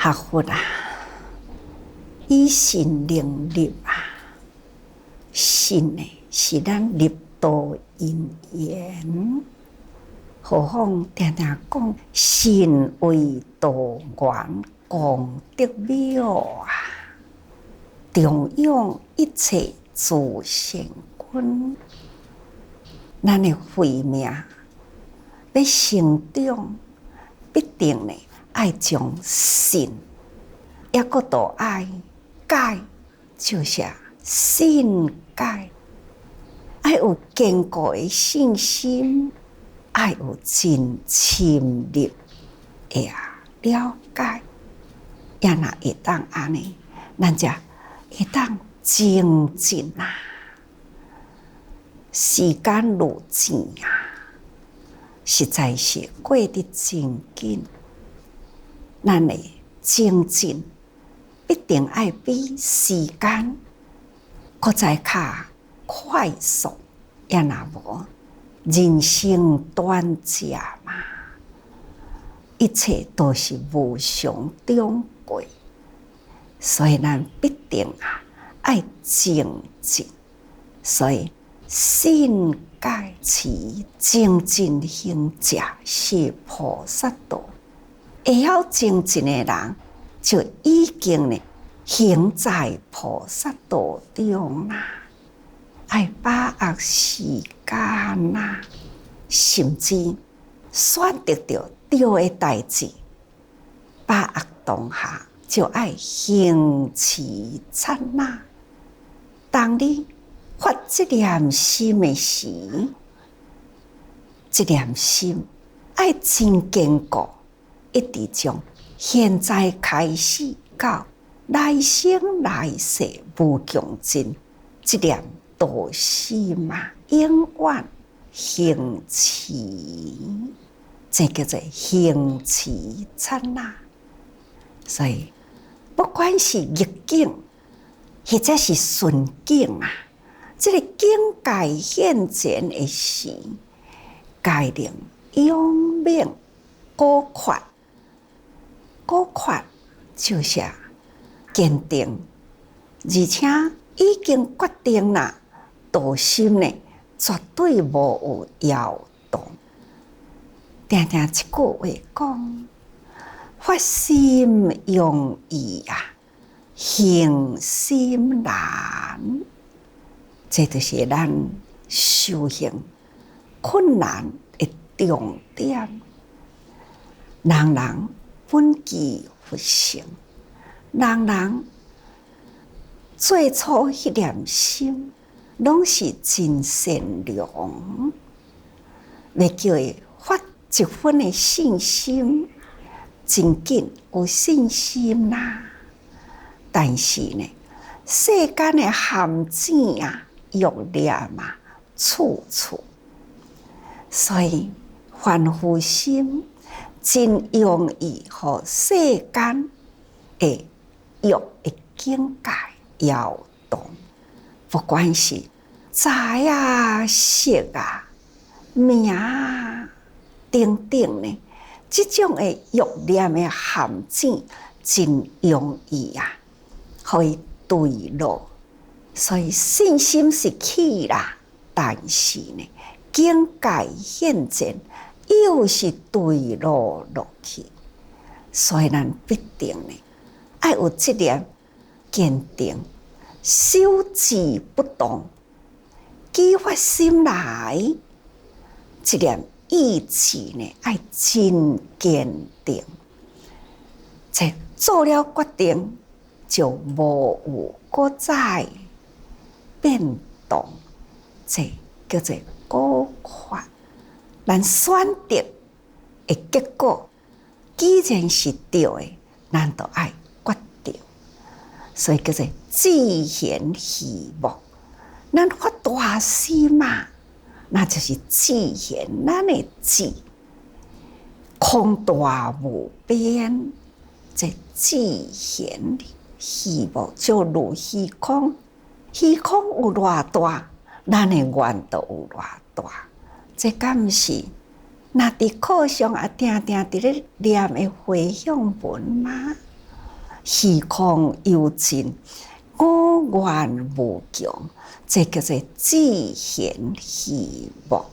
学佛啊，以信令立啊，信呢是咱立道因缘。何况常常讲信为道源，功德妙啊！重用一切诸善根，咱的慧命要成长，必定呢爱将信，也搁都爱解，就是信解，爱有坚固的信心。爱有真深入的了解，也若会当安尼，咱才会当精进啊！时间如钱啊，实在是过得真紧。咱的精进必定爱比时间搁再较快速，也若无。人生短暂嘛，一切都是无常中过，所以咱必定爱精进。所以信解持精进行者是菩萨道，会晓精进的人，就已经呢行在菩萨道中啦。爱把握时间呐，甚至选择到对的代志，把握当下就爱行持刹那。当你发这念心的时，这念心爱真坚固，一直从现在开始到来生来世无穷尽，这念道心嘛，永远行持，这叫做行持刹那。所以，不管是逆境，或者是顺境啊，这个境界现前的时，该令永命果决，果决就是坚定，而且已经决定啦。道心呢，绝对无有摇动。常常一句话讲，发心容易啊，行心难。这就是咱修行困难的重点。人人本具佛性，人人最初迄念心。拢是真善良，要叫伊发一分的信心，真紧有信心啦。但是呢，世间的陷阱啊、欲念啊，处处，所以凡夫心真容易互世间的欲的境界摇动，不管是财啊、色啊、名啊等等呢，这种的欲念的陷阱真容易啊，可以坠落。所以信心是起啦，但是呢，境界现前又是坠落落去。所以咱必定呢，爱有这点坚定，修持不动。激发心来，这念意志呢，爱真坚定。这做了决定，就无有搁再变动。这叫做果决。咱选择的结果，既然是对的，咱就爱决定。所以叫做自然希望。咱发大心嘛，那就是自然咱的智，空大无边，这自然希望就如虚空，虚空有偌大，咱的愿就有偌大。这敢毋是？那伫课上也定定伫咧念的回向文吗？虚空有尽，我愿无穷，这叫做自显虚无。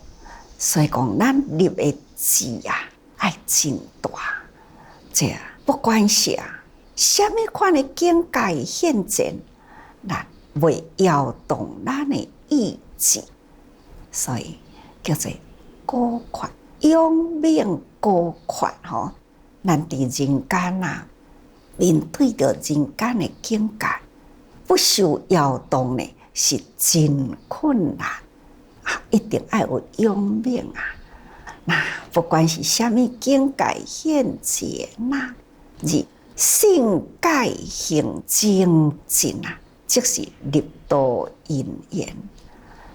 所以讲，咱立的志啊，爱真大。这不管是什么款的境界现前，咱未摇动咱的意志，所以叫做高闊，永命高闊吼。咱伫人間啊，面對着人間的境界，不受搖動呢，是真困難啊！一定要有永命啊！那不管是什麼境界現前啊，而性界行精進啊，即是入道因緣。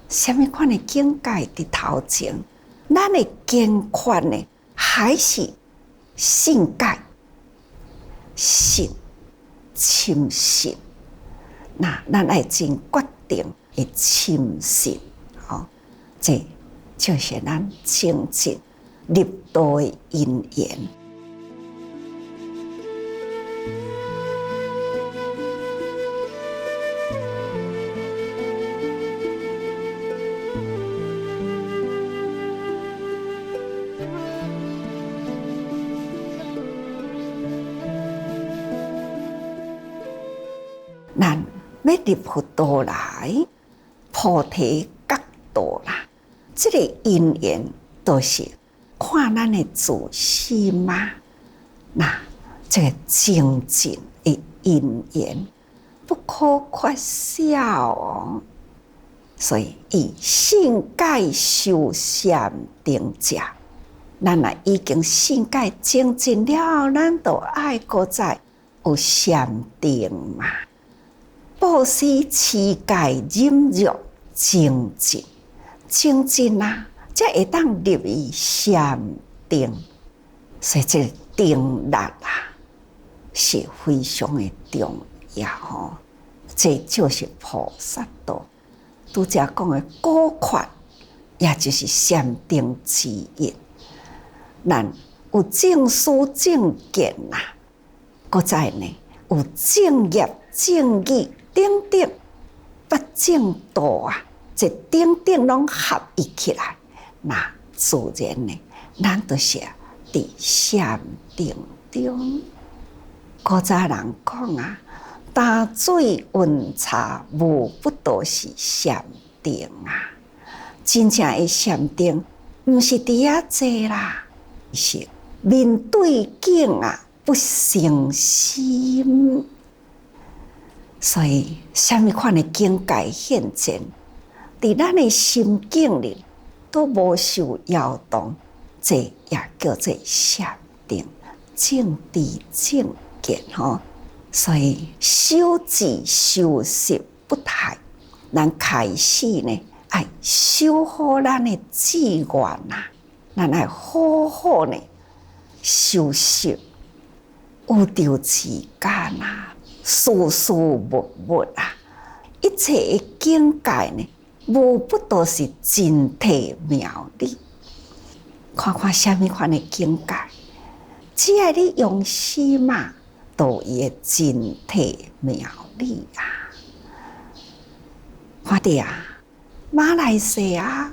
什麼款的境界伫頭前，咱的堅決呢，還是性界信深信。那咱愛真決定會深信，這就是咱清淨入道的因緣。咱要入佛道來，菩提覺道啦，這個因緣都是看咱的自心嘛。那這個精進的因緣不可缺少哦。所以以性界修禪定者，咱若已經性界精進了，咱就愛擱再有禪定嘛。布施、持戒、忍辱、精進，精進啊，才會當入於禪定。所以這定力啊，是非常的重要吼。這就是菩薩道。拄則講的高闊，也就是禪定之因。咱有正思正見啊，擱再呢有正業正義。等等八正道啊，這等等攏合一起來，那自然呢，咱就是佇禪定中。古早人講啊，淡水溫茶無不都是禪定啊。真正的禪定，毋是佇遐坐啦，是面對境啊，不生心。所以，什麼款的境界現前，佇咱的心境裡都無受搖動，這也叫做禪定、正知正見吼。所以修止修習不怠，咱開始呢，愛修好咱的志願啊，咱愛好好呢修習，有條時間啊。事事物物啊，一切的境界呢，無不都是真諦妙理。看看什麼款的境界，只要你用心嘛，都有真諦妙理啊。看到啊，馬來西亞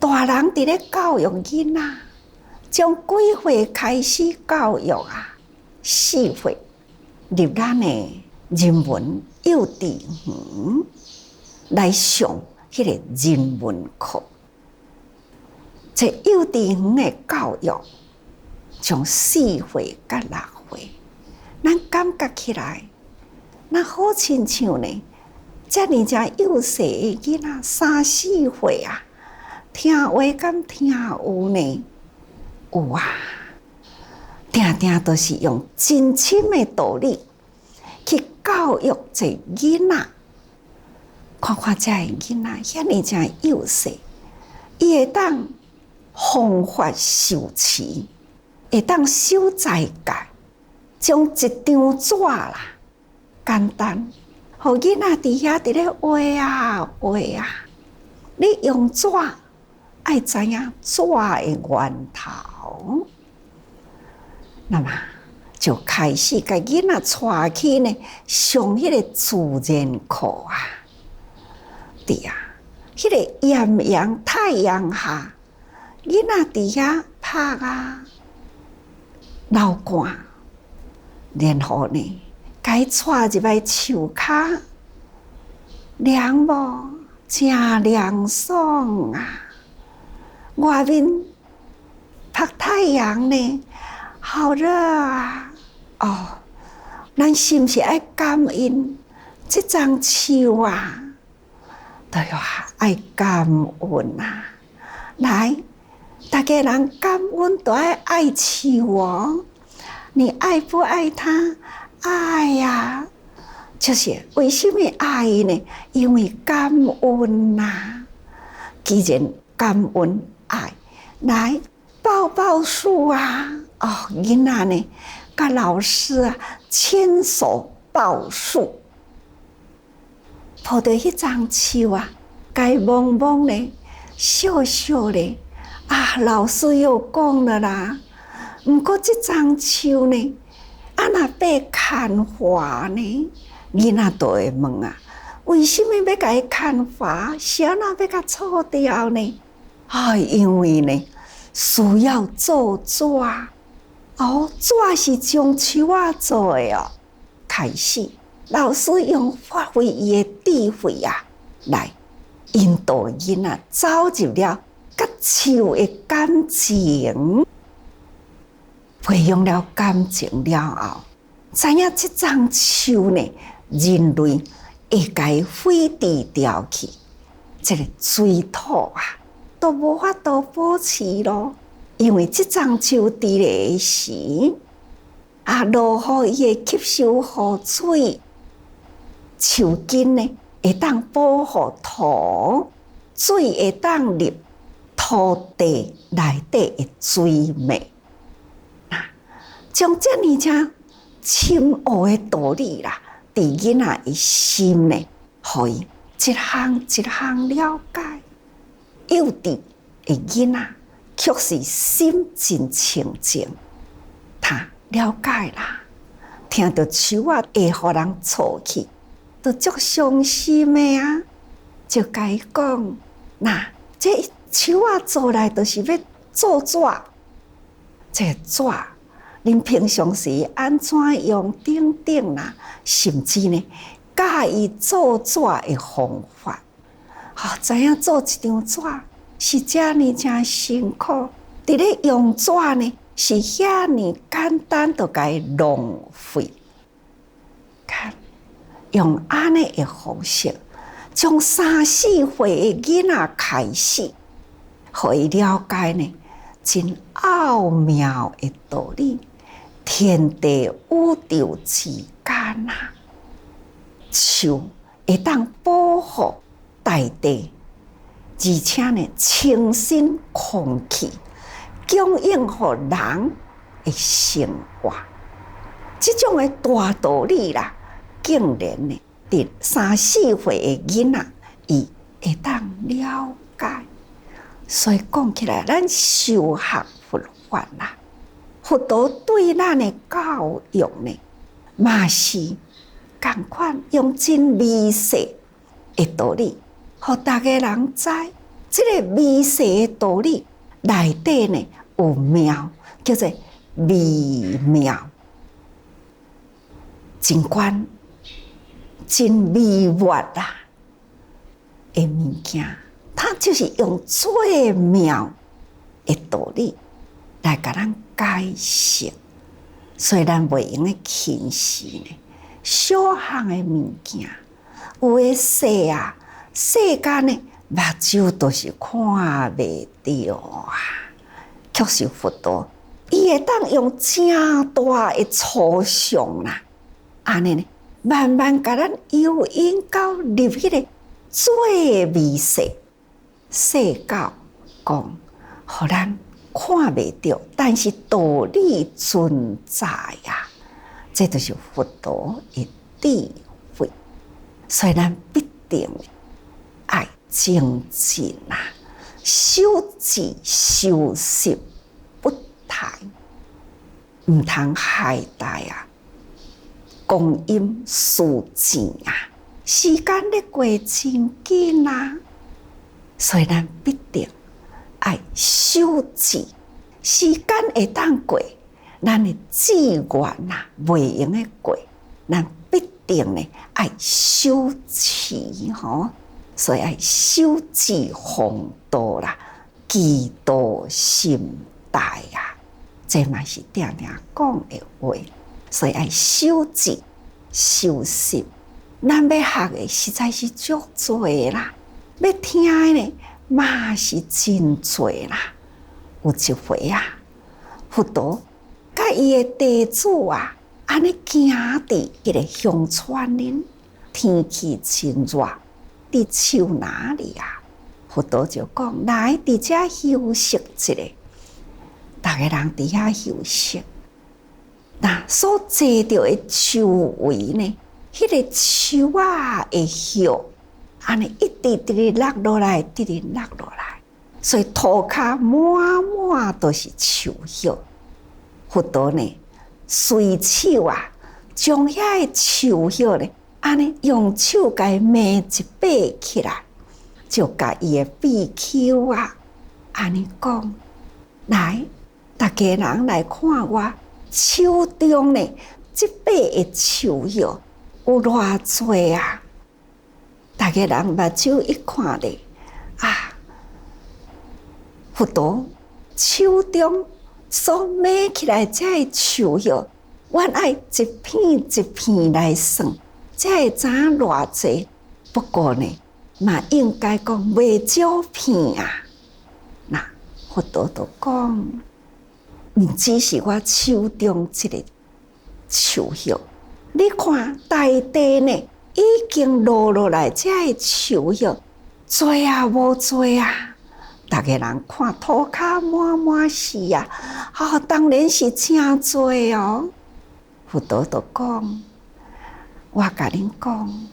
大人佇咧教育囡仔，從幾歲開始教育啊？4歲。入咱的人文幼稚園來上迄個人文課，這幼稚園的教育從4歲到6歲，咱感覺起來，那好親像呢，遮爾只幼細的囡仔3、4歲啊，聽話敢聽有呢？有啊。定定都是用真深的道理去教育這囡仔。看看這囡仔，遐爾正幼細，伊會當方法修持，會當守在戒，將一張紙啦，簡單，互囡仔佇遐佇咧畫啊畫啊。你用紙，愛知影紙的源頭。那麼，就开始甲囡仔带去呢上迄个自然课啊。对啊，迄个艳阳太阳下，囡仔伫遐拍啊，流汗，然后呢，甲伊带入来树骹，凉无？真凉爽啊！外面晒太阳呢，好热啊！哦，咱是毋是爱感恩这丛树啊？都要爱感恩啊！来，大家人感恩都爱爱树哦。你爱不爱它？爱呀！就是为什么爱呢？因为感恩呐。既然感恩爱，来抱抱树啊！哦，囡仔呢，甲老师啊牵手抱树，抱着迄丛树啊，该摸摸呢，笑笑咧。啊，老师又讲了啦，毋过这丛树呢，啊若被砍伐呢？囡仔都会问啊，为什么要甲伊砍伐？啥哪要甲错掉呢？因为呢，需要做纸。哦，纸是从树仔做的哦。开始，老师用发挥伊的智慧啊，来引导囡仔走入了甲树的感情，培养了感情了后，知影这丛树呢？人类会甲伊毁除掉去，这个水土啊，都无法度保持咯。因为这丛树伫咧时，啊，落雨伊会吸收雨水，树根呢会当保护土，水会当入土地内底的水脉，将这呢只深奥的道理啦。伫囡仔的心呢，互伊一项一项了解。幼稚的囡仔却是心真清净，他了解啦。听到树仔会互人错去，都足伤心的啊！就甲伊讲，这树仔做来都是要做纸，这纸。恁平常时安怎用等等啦，甚至呢，教伊做纸的方法，知影做一张纸是遮尼真辛苦，伫咧用纸呢是遐尼简单，就甲伊浪费。看，用安尼的方式，从3、4岁的囡仔开始，互伊了解呢，真奥妙的道理。天地宇宙之间啊，树会当保护大地，而且呢，清新空气，供应互人的生活。这种的大道理啦，竟然呢，伫3、4岁的囡仔，伊会当了解。所以讲起来，咱修学佛法啦。佛陀对咱的教育呢，嘛是同款用真微细的道理，互大家人知。这个微细的道理内底呢有妙，叫做微妙，尽管真微妙啦的物件，它就是用最妙的道理来甲咱解释，所以咱袂用咧轻视呢。小项的物件，有诶细啊，世间呢目睭都是看袂到啊。却是佛陀，伊会当用正大的抽象啦，安尼呢，慢慢甲咱诱引到入迄个最微细，细到讲，互咱看袂到，但是道理存在啊！这就是佛陀的智慧，所以咱必定爱精进啊，修止修习不怠。毋通害大啊，光阴输钱啊，时间咧过真紧啊，所以咱必定爱守志，时间会当过，咱的志愿啊袂用的过，咱必定呢爱守志吼，所以爱守志风度啦，祈祷心大啊，这嘛是定定讲的话，所以爱守志守心。咱要学的实在是足多啦，要听的呢嘛是真多啦。有一回啊，佛陀甲伊的弟子啊，安尼行伫迄个乡村林，天气真热，伫树林里啊，佛陀就讲：来伫遮休息一下，大家人伫遐休息。那所坐着的周围呢，迄个树啊的叶，安尼一直直直落落来，直直落落来，所以涂骹满满都是树叶。佛陀呢，随手啊，将遐个树叶呢，安尼用手甲伊抹一把起来，就甲伊的鼻丘啊，安尼讲：来，大家人来看我手中呢，这把的树叶有偌多啊！大家人目睭一看咧，啊，佛陀手中所抹起来这个树叶，阮爱一片一片来算，才会知影偌济。不过呢，嘛应该讲袂少片啊。那佛陀就讲，毋只是我手中这个树叶，你看大地呢，已经落落来这个树叶，多啊无多啊！大家人看涂骹满满是啊，当然是真多哦。佛陀就讲，我甲恁讲，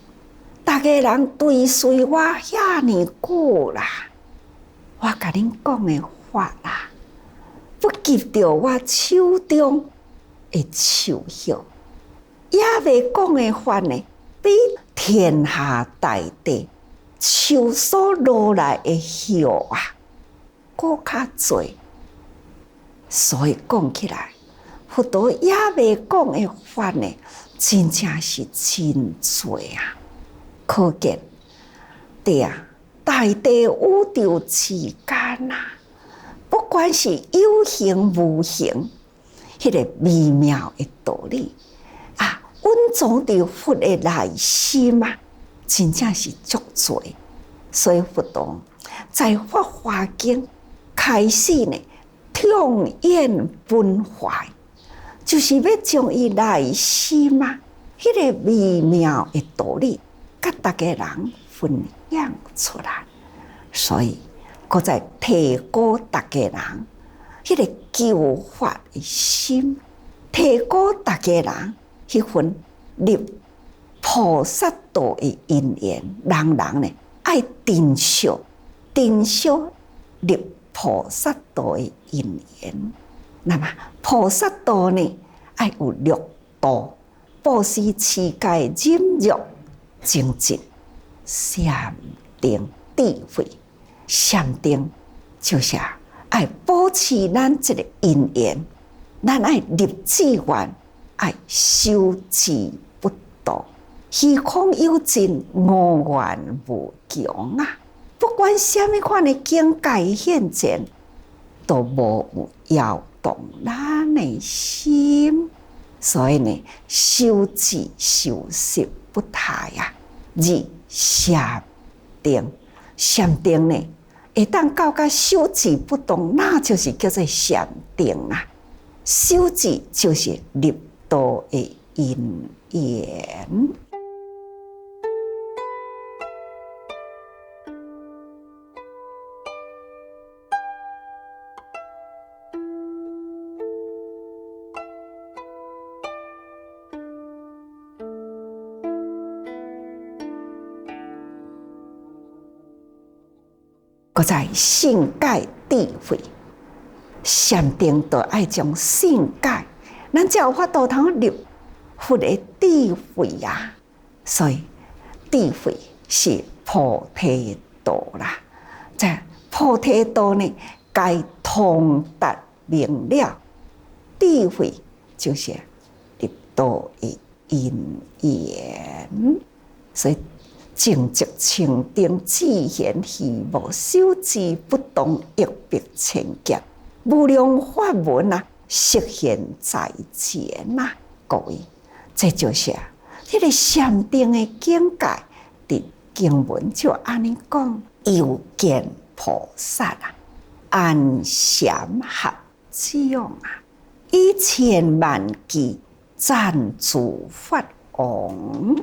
大家人追随我遐尼久啦，我甲恁讲的法啦，不及着我手中的树叶，也未讲的法呢，比天下大地树所落来的叶啊，搁较多。所以讲起来，佛陀也未讲的法呢，真正是真多啊！可见，对啊，大地宇宙之间啊，不管是有形无形，迄个微妙的道理啊，蕴藏伫佛的内心啊，真正是足多。所以佛陀在《法华经》开始呢，痛演分怀，就是要将伊内心啊，迄个微妙的道理，甲大家人分享出来。所以，搁再提高大家人迄个求法的心，提高大家人迄份入菩萨道的因缘，人人呢爱珍惜入菩萨道的因缘。那么菩萨道呢，爱有六度：布施、持戒、忍辱、精进、禅定、智慧。禅定就是爱保持咱这个因缘，咱爱立志愿，爱修持不堕，虚空有尽，无缘无穷啊！不管什么款的境界现前，都无有摇动咱的心。所以呢，修持修习不怠啊！二禅定，禅定呢，会当到甲修持不动，那就是叫做禅定啊。修持就是入道的因缘。搁在性界智慧，禅定就爱将性界咱才有法度通入佛的智慧啊。所以智慧是菩提道啦。这菩提道呢，该通达明了，智慧就是入道的因缘。所以正直清定，自贤虚无，修之不动，亦必千劫。无量法门啊，实现在前呐，各位，这就是迄个禅定的境界。伫经文就安尼讲，又见菩萨啊，安详合掌啊，以千万计赞助法王。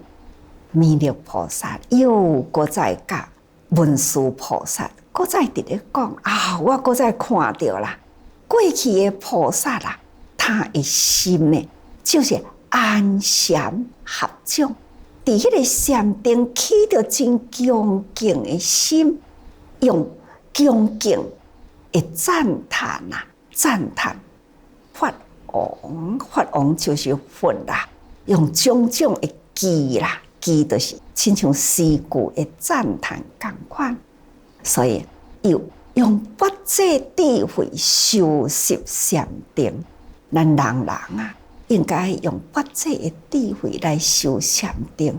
弥勒菩萨又搁再甲文殊菩萨，搁再伫咧讲啊，我搁再看到啦，过去的菩萨啦，他的心呢，就是安详合掌，伫迄个禅定起着真恭敬的心，用恭敬的赞叹啊，赞叹法王，法王就是佛啦，用种种的记啦。记就是亲像诗句的赞叹同款，所以又用八界智慧修习禅定。咱人啊，应该用八界的智慧来修禅定，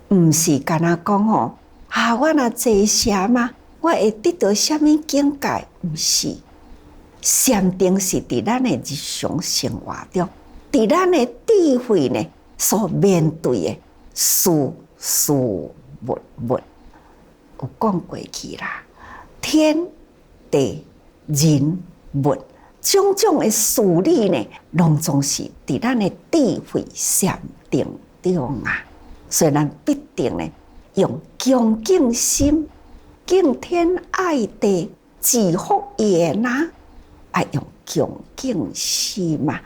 唔是干那讲哦啊，我若坐禅啊，我会得到什么境界？唔是，禅定是伫咱的日常生活中，伫咱的智慧呢所面对的。事事物物有讲过去啦，天地人物种种的事理呢，拢总是伫咱的智慧禅定中啊。所以咱必定呢，用恭敬心、敬天爱地、祈福业啊，爱用恭敬心嘛。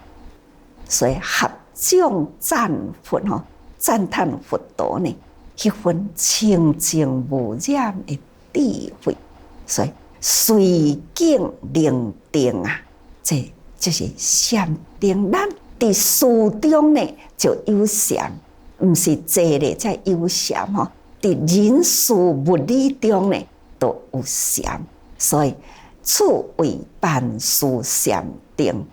所以合掌赞佛吼。赞叹佛陀呢，迄份清净无染的智慧，所以随境宁定啊，这就是禅定。咱伫事中呢就有禅，唔是坐咧才有禅吼。伫人事物理中呢都有禅，所以处为办事禅定。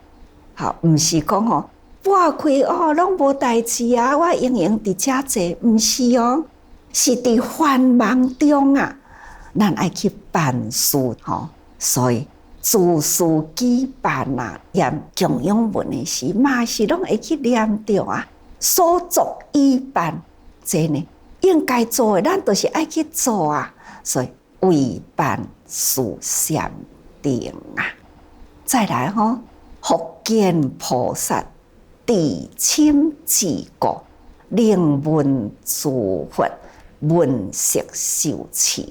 好，唔是讲吼。拨开哦，拢无代志啊！我永远伫遮坐，毋是哦，是伫繁忙中啊，咱爱去办事吼。所以诸事举办啊，念供养文的时，嘛是拢会去念着啊。所作已办，这呢应该做的，咱都是爱去做啊。所以为办事禅定啊。再来吼，福建菩萨。地亲自故，令闻诸佛闻识受持。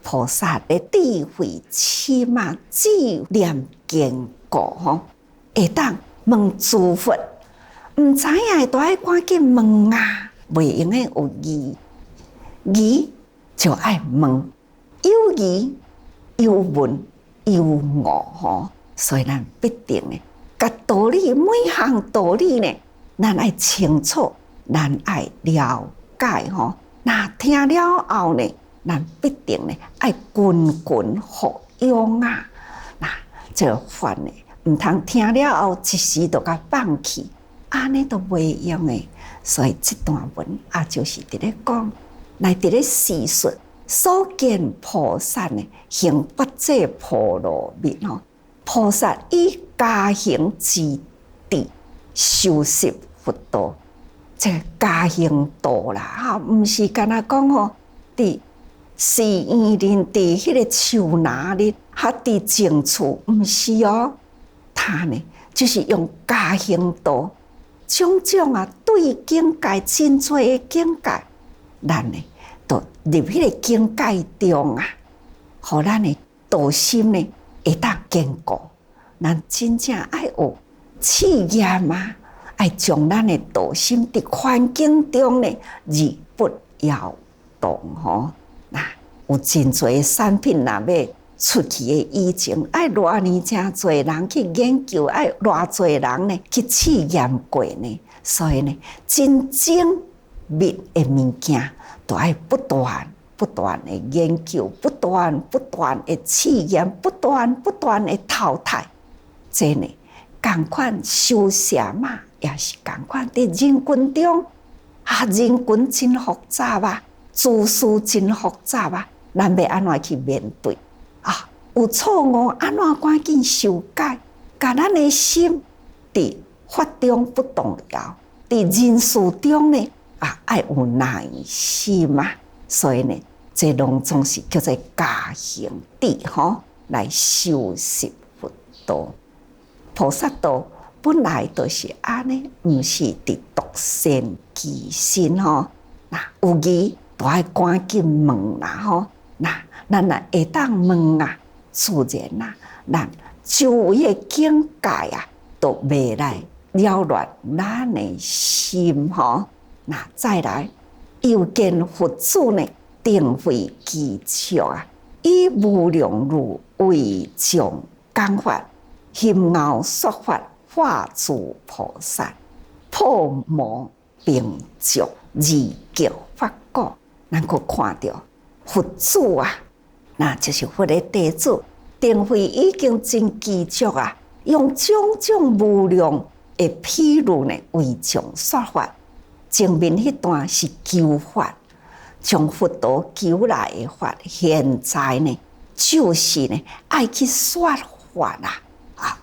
菩萨的智慧起码只念坚固吼，会当问诸佛，唔知影都爱赶紧问啊，袂用诶有疑，疑就爱问，有疑有问有误吼，所以咱必定诶。甲道理，每项道理呢，咱爱清楚，咱爱了解吼。那听了后呢，咱必定呢爱群群服用啊。那这个法呢，唔通听了后一时就甲放弃，安尼都袂用诶。所以这段文啊，就是伫咧讲，来伫咧叙述所见菩萨呢，行八界波罗蜜吼。菩萨以家行之地修习佛道，这个家行道啦，哈，唔是干那讲吼，伫寺院里，伫迄个树林里，哈，伫静处，唔是哦。他呢，就是用家行道，种种啊，对境界真多的境界，咱呢，都入迄个境界中啊，互咱的道心呢。会当坚固，咱真正爱有试验嘛，爱将咱的道心伫环境中呢，日不摇动吼。那有真侪产品若要出去的以前，爱偌年真侪人去研究，爱偌侪人呢去试验过呢。所以呢，真正密的物件，都爱不断的研究，不断的试验，不断的淘汰。这呢，同款修邪嘛，也是同款伫人群中人群真复杂啊，自私真复杂啊，咱要安怎去面对啊？有错误安怎赶紧修改，甲咱的心伫法中不动摇，伫人事中呢爱有耐心啊。所以呢，这拢总是叫做加行智来修习佛道。菩萨道本来就是安尼，毋是伫独善其身那有疑都爱赶紧问啦咱若会当问啊，自然咱周围的境界都袂来扰乱咱的心再来，又见佛祖呢，定慧基础以无量如为众讲法，心熬说法化诸菩萨，破魔并足二极法果。咱可看到佛祖那就是佛的弟子，定慧已经真基础用种种无量的譬喻呢为众说法。前面迄段是求法，将佛道求来的法，现在呢就是呢爱去说法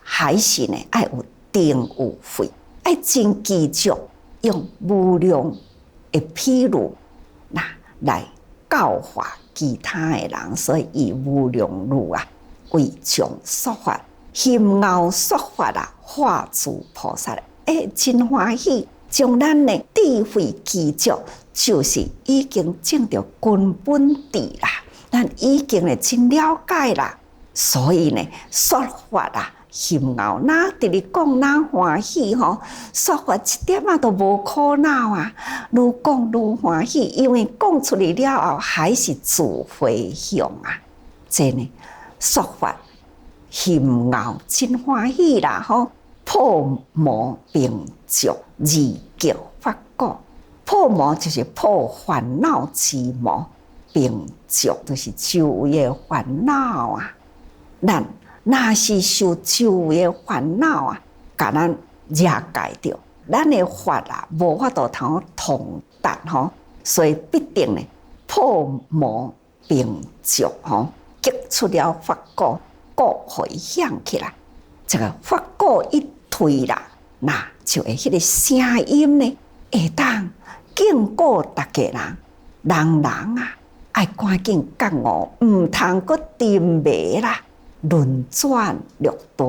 还是呢爱有定有慧，爱真基础，用无量的譬喻来教化其他的人，所以以无量如为众说法，心熬说法化诸菩萨，真欢喜。将咱的智慧基础，就是已经证到根本智啦，咱已经真了解啦，所以呢，说法心熬哪伫咧讲哪欢喜说法一点都无苦恼愈讲愈欢喜，因为讲出来了后还是自回向这呢，说法心熬真欢喜啦破魔并足二极法果，破魔就是破烦恼之魔，并足就是周围的烦恼咱若是受周围的烦恼甲咱遮界着，咱的法无法度通达所以必定呢破魔并足激出了法果，果回响起来。这个法果一退啦，那就会迄个声音呢，会当警告大家人爱赶紧觉悟，毋通阁沉迷啦，轮转六道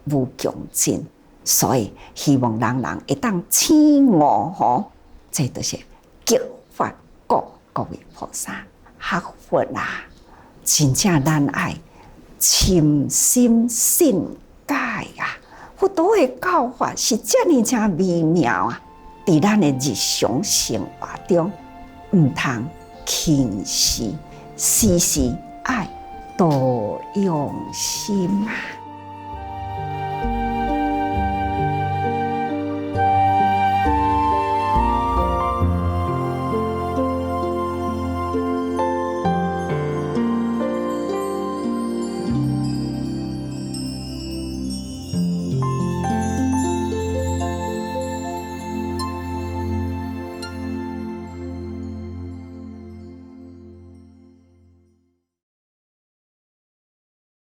无穷尽。所以希望人会当醒悟这就是激发各位菩萨学佛真正咱爱深心信解佛陀的教法是这么真微妙在咱的日常生活中，毋通轻视，时时爱多用心